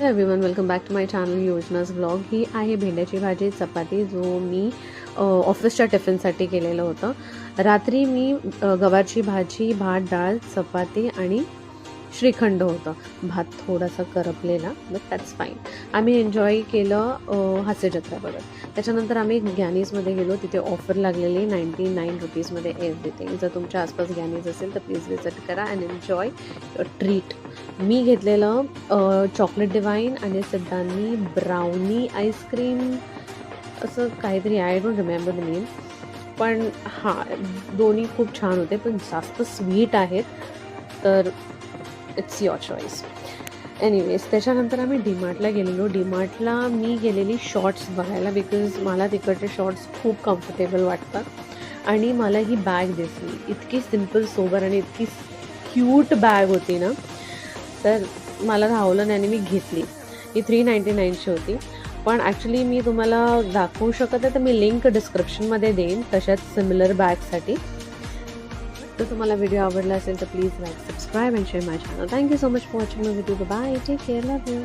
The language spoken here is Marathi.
Everyone, welcome back to my channel Yojana's vlog. ही आहे भेंड्याची भाजी चपाती, जो मी ऑफिसच्या टिफिनसाठी केलेलं होतं. रात्री मी गवारची भाजी, भात, डाळ, चपाती आणि श्रीखंड होतं. भात थोडासा करपलेला, बट दॅट्स फाईन. आम्ही एन्जॉय केलं हास्य जत्रा बघत. त्याच्यानंतर आम्ही ग्यानीजमध्ये गेलो. तिथे ऑफर लागलेली 99 रुपीजमध्ये एव्हरीथिंग. जर तुमच्या आसपास ग्यानीज असेल तर प्लीज विजिट करा अँड एन्जॉय युअर ट्रीट. मी घेतलेलं चॉकलेट डिवाईन आणि सिद्धांनी ब्राउनी आईस्क्रीम असं काहीतरी, I don't remember the name. पण हां, दोन्ही खूप छान होते, पण जास्त स्वीट आहेत, तर इट्स युअर चॉईस. एनिवेज, त्याच्यानंतर आम्ही डीमार्टला गेलेलो. डीमार्टला मी गेलेली शॉर्ट्स बघायला, बिकॉज मला तिकडचे शॉर्ट्स खूप कम्फर्टेबल वाटतात. आणि मला ही बॅग दिसली, इतकी सिम्पल सोबर आणि इतकी क्यूट बॅग होती ना, तर मला राहवलं नाही आणि मी घेतली. ही 399ची होती. पण ॲक्च्युली मी तुम्हाला दाखवू शकत आहे, तर मी लिंक डिस्क्रिप्शनमध्ये देईन तशाच सिमिलर बॅगसाठी. तर तुम्हाला व्हिडिओ आवडला असेल तर please like, subscribe and share my channel. Thank you so much for watching my video. Bye, take care, love you.